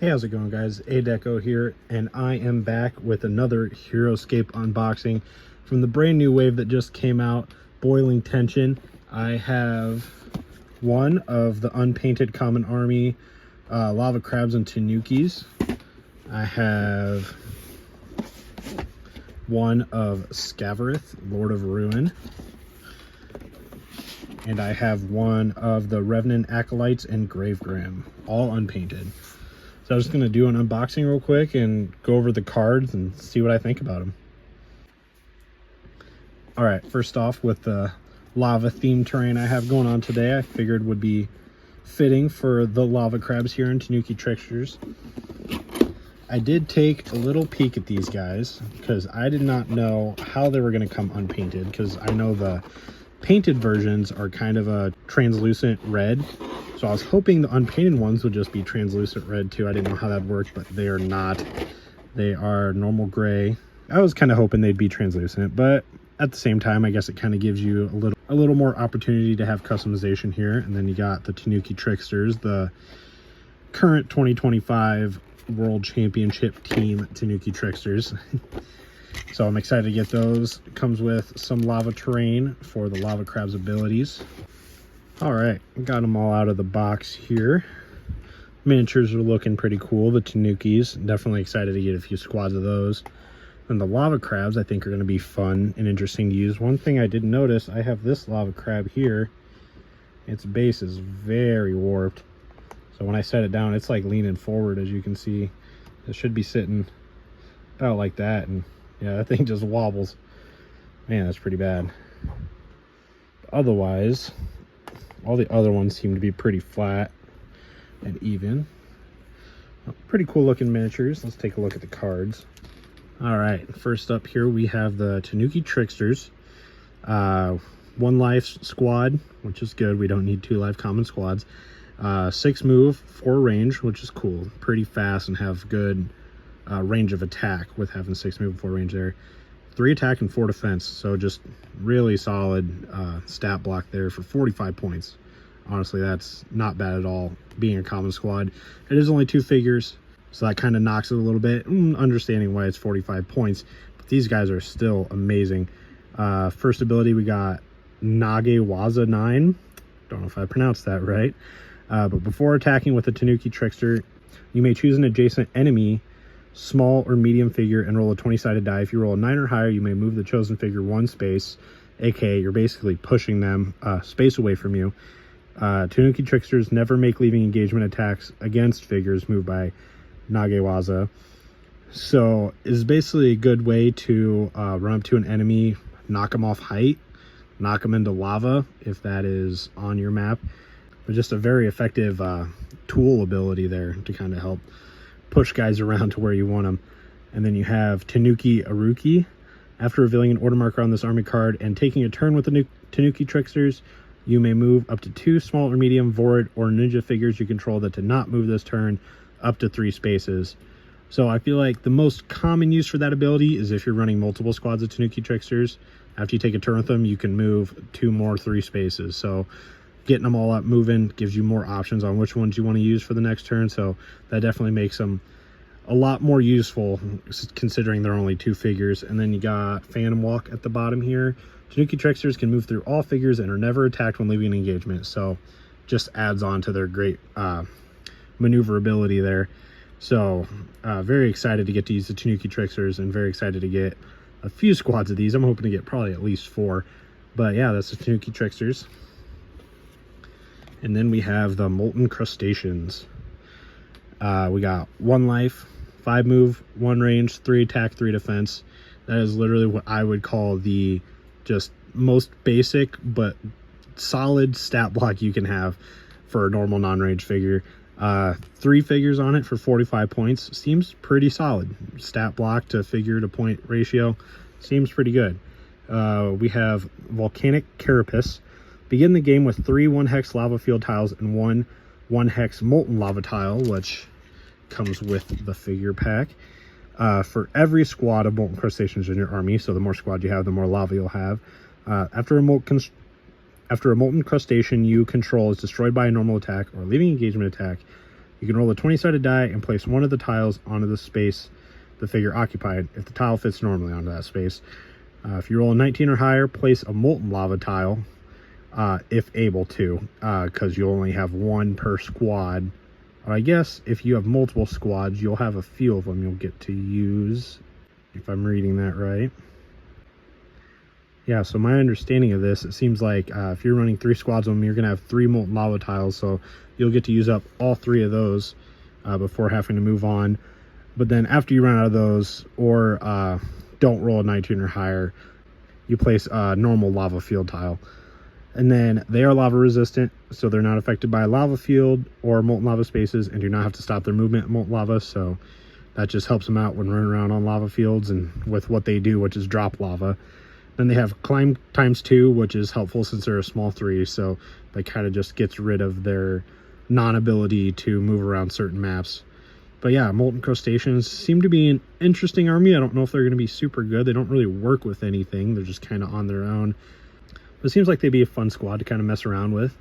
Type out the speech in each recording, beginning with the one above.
Hey, how's it going, guys? Adeco here, and I am back with another Heroscape unboxing from the brand new wave that just came out, Boiling Tension. I have one of the unpainted Common Army Lava Crabs and Tanukis. I have one of Scavarith, Lord of Ruin. And I have one of the Revenant Acolytes and Gravegram, all unpainted. So I'm just going to do an unboxing real quick and go over the cards and see what I think about them. All right, first off, with the lava themed terrain I have going on today, I figured would be fitting for the lava crabs here in Tanuki Tricksters. I did take a little peek at these guys because I did not know how they were going to come unpainted, because I know the painted versions are kind of a translucent red. So I was hoping the unpainted ones would just be translucent red too. I didn't know how that worked, but they are not. They are normal gray. I was kind of hoping they'd be translucent, but at the same time, I guess it kind of gives you a little more opportunity to have customization here. And then you got the Tanuki Tricksters, the current 2025 World Championship Team Tanuki Tricksters. So I'm excited to get those. It comes with some lava terrain for the lava crab's abilities. All right, got them all out of the box here. Miniatures are looking pretty cool. The Tanukis, definitely excited to get a few squads of those. And the lava crabs, I think, are going to be fun and interesting to use. One thing I did notice, I have this lava crab here. Its base is very warped. So when I set it down, it's like leaning forward, as you can see. It should be sitting about like that, and yeah, that thing just wobbles. Man, that's pretty bad. Otherwise, all the other ones seem to be pretty flat and even. Pretty cool looking miniatures. Let's take a look at the cards. All right, first up here we have the Tanuki Tricksters. 1 life squad, which is good. We don't need 2 life common squads. 6 move, 4 range, which is cool. Pretty fast and have good range of attack with having 6 move, 4 range there. 3 attack and 4 defense, so just really solid stat block there for 45 points. Honestly, that's not bad at all, being a common squad. It is only 2 figures, so that kind of knocks it a little bit, understanding why it's 45 points, but these guys are still amazing. First ability, we got Nagewaza 9. Don't know if I pronounced that right. But before attacking with a Tanuki Trickster, you may choose an adjacent enemy, small or medium figure, and roll a 20-sided die. If you roll a 9 or higher, you may move the chosen figure 1 space, aka you're basically pushing them space away from you. Tanuki Tricksters never make leaving engagement attacks against figures moved by Nagewaza. So it's basically a good way to run up to an enemy, knock them off height, knock them into lava if that is on your map. But just a very effective tool ability there to kind of help push guys around to where you want them. And then you have Tanuki Aruki. After revealing an order marker on this army card and taking a turn with the Tanuki Tricksters, you may move up to 2 small or medium Void or Ninja figures you control that did not move this turn up to 3 spaces. So I feel like the most common use for that ability is if you're running multiple squads of Tanuki Tricksters. After you take a turn with them, you can move 2 more 3 spaces. So getting them all up moving gives you more options on which ones you want to use for the next turn. So that definitely makes them a lot more useful, considering they're only 2 figures. And then you got Phantom Walk at the bottom here. Tanuki Tricksters can move through all figures and are never attacked when leaving an engagement. So just adds on to their great maneuverability there. So very excited to get to use the Tanuki Tricksters, and very excited to get a few squads of these. I'm hoping to get probably at least 4. But yeah, that's the Tanuki Tricksters. And then we have the Molten Crustaceans. We got 1 life, 5 move, 1 range, 3 attack, 3 defense. That is literally what I would call the just most basic but solid stat block you can have for a normal non-range figure. 3 figures on it for 45 points. Seems pretty solid. Stat block to figure to point ratio seems pretty good. We have Volcanic Carapace. Begin the game with 3 1-hex lava field tiles and 1 1-hex molten lava tile, which comes with the figure pack. For every squad of molten crustaceans in your army, so the more squad you have, the more lava you'll have. After a molten crustacean you control is destroyed by a normal attack or leaving engagement attack, You can roll a 20-sided die and place one of the tiles onto the space the figure occupied if the tile fits normally onto that space. If you roll a 19 or higher, place a molten lava tile, if able to, because you'll only have one per squad. I guess if you have multiple squads, you'll have a few of them you'll get to use, if I'm reading that right. Yeah, so my understanding of this, it seems like if you're running 3 squads of them, you're going to have 3 molten lava tiles, so you'll get to use up all 3 of those before having to move on. But then after you run out of those, or don't roll a 19 or higher, you place a normal lava field tile. And then they are lava resistant, so they're not affected by a lava field or molten lava spaces and do not have to stop their movement in molten lava, so that just helps them out when running around on lava fields and with what they do, which is drop lava. Then they have climb ×2, which is helpful since they're a small 3, so that kind of just gets rid of their non-ability to move around certain maps. But yeah, molten crustaceans seem to be an interesting army. I don't know if they're going to be super good. They don't really work with anything. They're just kind of on their own. But it seems like they'd be a fun squad to kind of mess around with.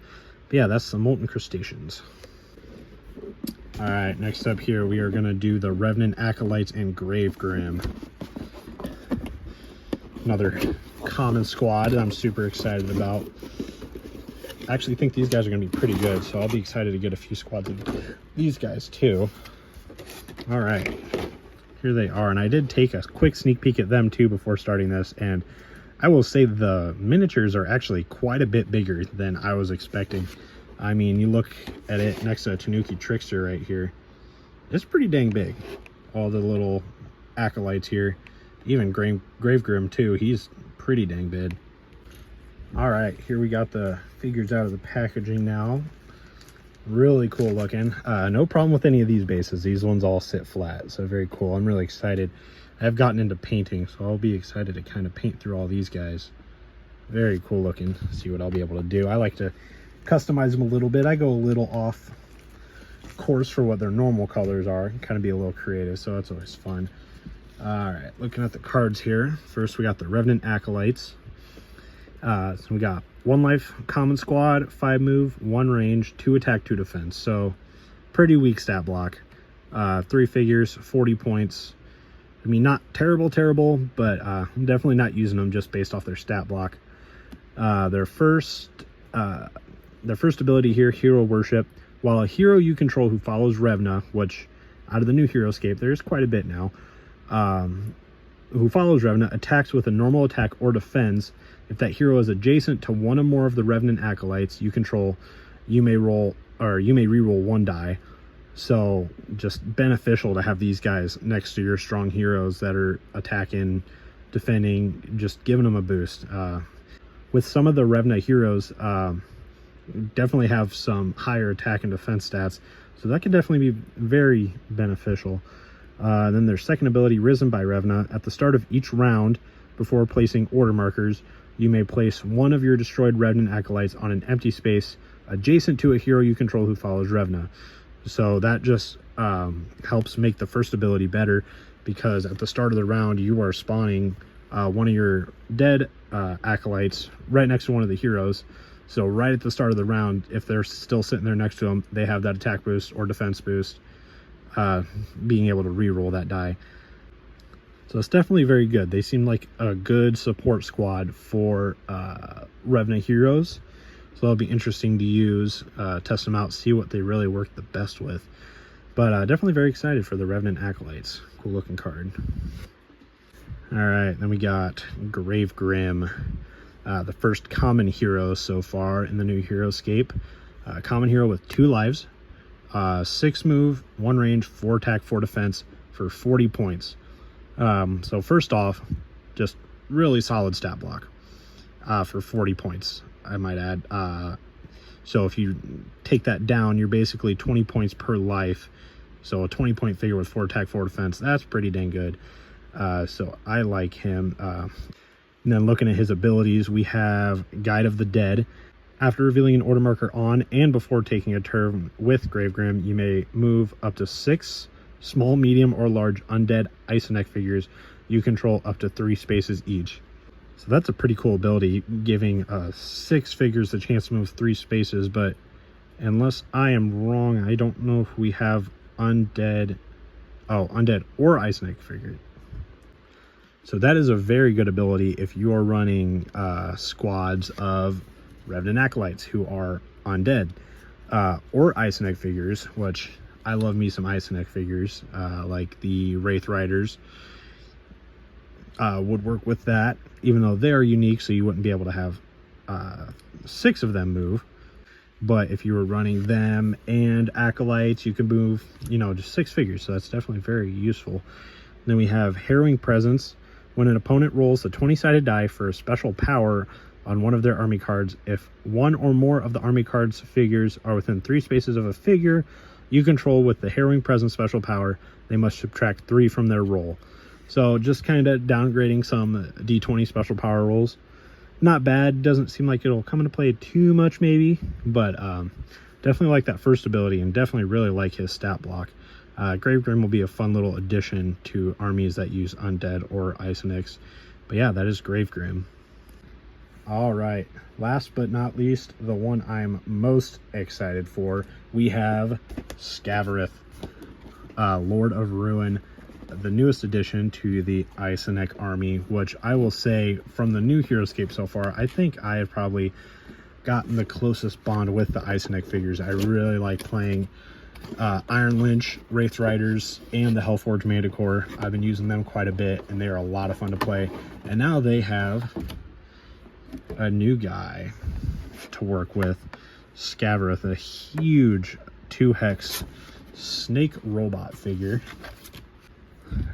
But yeah, that's the molten crustaceans. All right, next up here, we are going to do the Revenant Acolytes and Grave Grim. Another common squad that I'm super excited about. I actually think these guys are going to be pretty good, so I'll be excited to get a few squads of these guys too. All right, here they are, and I did take a quick sneak peek at them too before starting this, and I will say the miniatures are actually quite a bit bigger than I was expecting. I mean, you look at it next to a Tanuki Trickster right here, it's pretty dang big. All the little acolytes here, even Grave Grim too, he's pretty dang big. All right, here we got the figures out of the packaging now. Really cool looking. No problem with any of these bases. These ones all sit flat, so very cool. I'm really excited. I've gotten into painting, so I'll be excited to kind of paint through all these guys. Very cool looking. See what I'll be able to do. I like to customize them a little bit. I go a little off course for what their normal colors are, kind of be a little creative, so that's always fun. All right, looking at the cards here. First, we got the Revenant Acolytes. So we got 1 life common squad, 5 move, 1 range, 2 attack, 2 defense. So pretty weak stat block. 3 figures, 40 points. I mean, not terrible, but I'm definitely not using them just based off their stat block. Their first ability here, Hero Worship. While a hero you control who follows Revna, which out of the new Heroscape, there's quite a bit now, who follows Revna, attacks with a normal attack or defense. If that hero is adjacent to one or more of the Revenant Acolytes you control, you may re-roll 1 die. So just beneficial to have these guys next to your strong heroes that are attacking, defending, just giving them a boost. With some of the Revna heroes, definitely have some higher attack and defense stats, so that can definitely be very beneficial. Then their second ability, Risen by Revna. At the start of each round, before placing order markers, you may place one of your destroyed Revenant Acolytes on an empty space adjacent to a hero you control who follows Revna. So that just helps make the first ability better, because at the start of the round, you are spawning one of your dead acolytes right next to one of the heroes. So right at the start of the round, if they're still sitting there next to them, they have that attack boost or defense boost, being able to re-roll that die. So it's definitely very good. They seem like a good support squad for Revna heroes. So that'll be interesting to use, test them out, see what they really work the best with. But definitely very excited for the Revenant Acolytes. Cool looking card. All right, then we got Grave Grim, the first common hero so far in the new Heroscape. Common hero with 2 lives, 6 move, 1 range, 4 attack, 4 defense for 40 points. So first off, just really solid stat block for 40 points, I might add. So if you take that down, you're basically 20 points per life. So a 20-point figure with 4 attack, 4 defense, that's pretty dang good. So I like him. And then looking at his abilities, we have Guide of the Dead. After revealing an order marker on and before taking a turn with Grave Grim, you may move up to 6 small, medium, or large undead Isonech figures you control up to 3 spaces each. So that's a pretty cool ability, giving 6 figures the chance to move 3 spaces, but Unless I am wrong, I don't know if we have undead. Oh, undead or ice knight figure. So that is a very good ability if you are running squads of Revenant Acolytes who are undead. Or Ice Knight figures, which I love me some Ice Knight figures, like the Wraith Riders would work with that, even though they are unique, so you wouldn't be able to have 6 of them move. But if you were running them and Acolytes, you can move, you know, just 6 figures, so that's definitely very useful. Then we have Harrowing Presence. When an opponent rolls a 20-sided die for a special power on one of their army cards, if one or more of the army cards figures are within 3 spaces of a figure you control with the Harrowing Presence special power, they must subtract 3 from their roll. So just kind of downgrading some D20 special power rolls. Not bad. Doesn't seem like it'll come into play too much maybe, but definitely like that first ability, and definitely really like his stat block. Gravegrim will be a fun little addition to armies that use undead or Icenix. But yeah, that is Gravegrim. All right, last but not least, the one I'm most excited for, we have Scavareth, Lord of Ruin, the newest addition to the Icenix army, which I will say from the new Heroscape so far, I think I have probably gotten the closest bond with the Icenix figures. I really like playing Iron Lynch, Wraith Riders, and the Hellforge Manticore. I've been using them quite a bit, and they are a lot of fun to play. And now they have a new guy to work with, Scavareth, a huge 2-hex snake robot figure.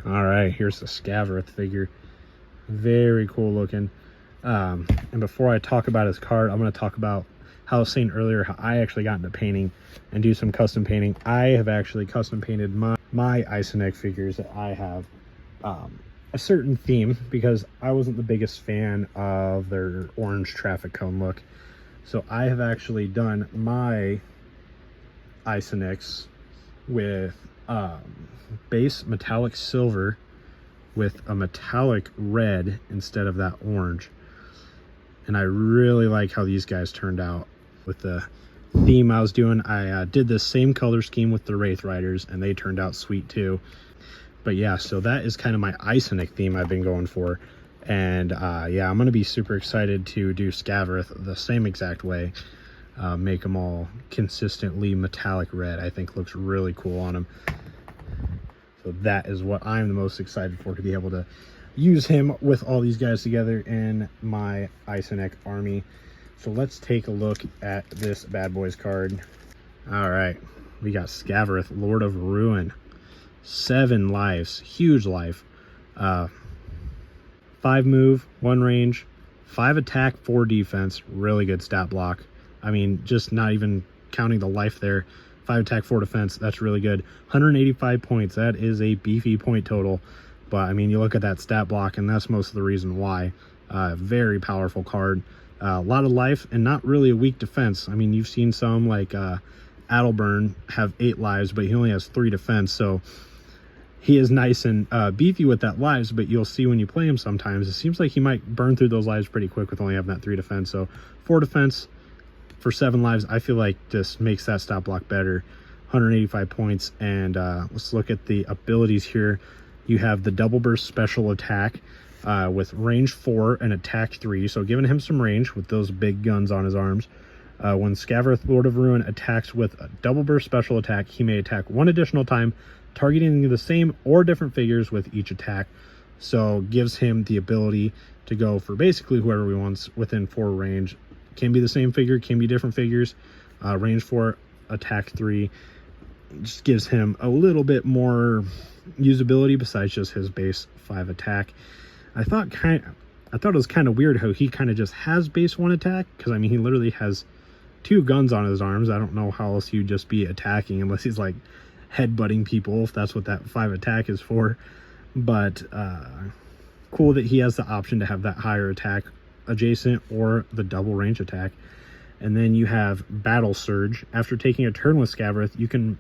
All right, here's the Scavareth figure. Very cool looking. And before I talk about his card, I'm going to talk about how I was saying earlier how I actually got into painting and do some custom painting. I have actually custom painted my Icenix figures that I have a certain theme, because I wasn't the biggest fan of their orange traffic cone look. So I have actually done my Icenix with base metallic silver with a metallic red instead of that orange. And I really like how these guys turned out with the theme I was doing. I did the same color scheme with the Wraith Riders, and they turned out sweet too. But yeah, so that is kind of my Icenix theme I've been going for. And yeah, I'm going to be super excited to do Scavareth the same exact way. Make them all consistently metallic red. I think looks really cool on them. So that is what I'm the most excited for, to be able to use him with all these guys together in my Icenix army. So let's take a look at this bad boys card. All right, we got Scavareth, Lord of Ruin. 7 lives, huge life. 5 move, 1 range, 5 attack, 4 defense. Really good stat block. I mean, just not even counting the life there. 5 attack, 4 defense. That's really good. 185 points. That is a beefy point total. But I mean, you look at that stat block, and that's most of the reason why. Very powerful card. A lot of life and not really a weak defense. I mean, you've seen some like Adelburn have 8 lives, but he only has 3 defense. So he is nice and beefy with that lives, but you'll see when you play him sometimes, it seems like he might burn through those lives pretty quick with only having that 3 defense. So 4 defense for 7 lives, I feel like just makes that stat block better. 185 points. And let's look at the abilities here. You have the double burst special attack with range 4 and attack 3. So giving him some range with those big guns on his arms. When Scavareth, Lord of Ruin, attacks with a double burst special attack, he may attack 1 additional time, targeting the same or different figures with each attack. So gives him the ability to go for basically whoever he wants within 4 range. Can be the same figure, can be different figures. Range 4, attack 3. Just gives him a little bit more usability besides just his base 5 attack. I thought it was kind of weird how he kind of just has base 1 attack, because I mean, he literally has 2 guns on his arms. I don't know how else you'd just be attacking unless he's like headbutting people, if that's what that 5 attack is for. But cool that he has the option to have that higher attack adjacent or the double range attack. And then you have Battle Surge. After taking a turn with Scavareth, you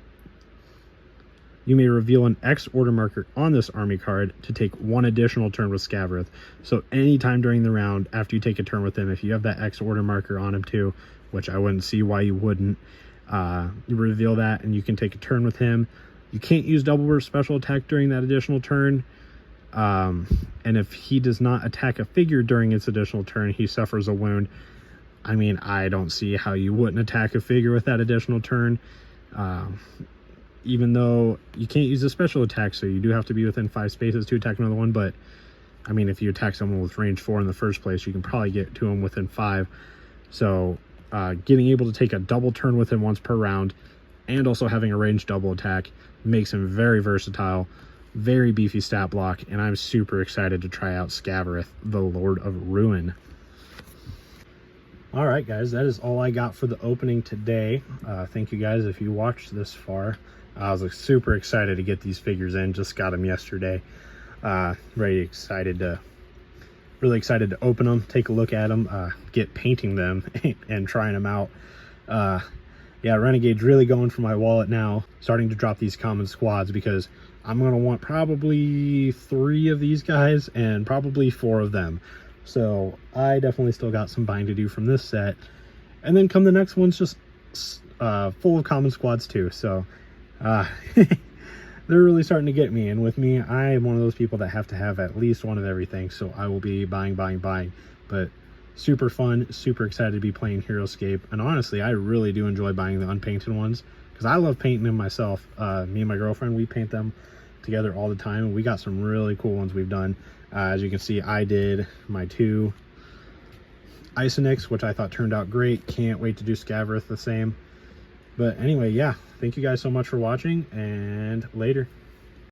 may reveal an X order marker on this army card to take 1 additional turn with Scavareth. So anytime during the round after you take a turn with him, if you have that X order marker on him too, which I wouldn't see why you wouldn't, You reveal that, and you can take a turn with him. You can't use double burst special attack during that additional turn. And if he does not attack a figure during its additional turn, he suffers a wound. I mean, I don't see how you wouldn't attack a figure with that additional turn. Even though you can't use a special attack, so you do have to be within 5 spaces to attack another one. But I mean, if you attack someone with range 4 in the first place, you can probably get to him within 5. So getting able to take a double turn with him once per round, and also having a ranged double attack, makes him very versatile, very beefy stat block, and I'm super excited to try out Scavarith, the Lord of Ruin. All right, guys, that is all I got for the opening today. Thank you guys if you watched this far. I was super excited to get these figures in. Just got them yesterday. Really excited to open them, take a look at them, get painting them and trying them out. Yeah, Renegade's really going for my wallet now, starting to drop these common squads, because I'm going to want probably 3 of these guys and probably 4 of them. So I definitely still got some buying to do from this set. And then come the next one's just full of common squads too. So they're really starting to get me. And with me, I am one of those people that have to have at least one of everything. So I will be buying. But super fun, super excited to be playing Heroscape. And honestly, I really do enjoy buying the unpainted ones, because I love painting them myself. Me and my girlfriend, we paint them together all the time, and we got some really cool ones we've done. As you can see, I did my 2 Isonix, which I thought turned out great. Can't wait to do Scavarith the same. But anyway, yeah, thank you guys so much for watching, and later.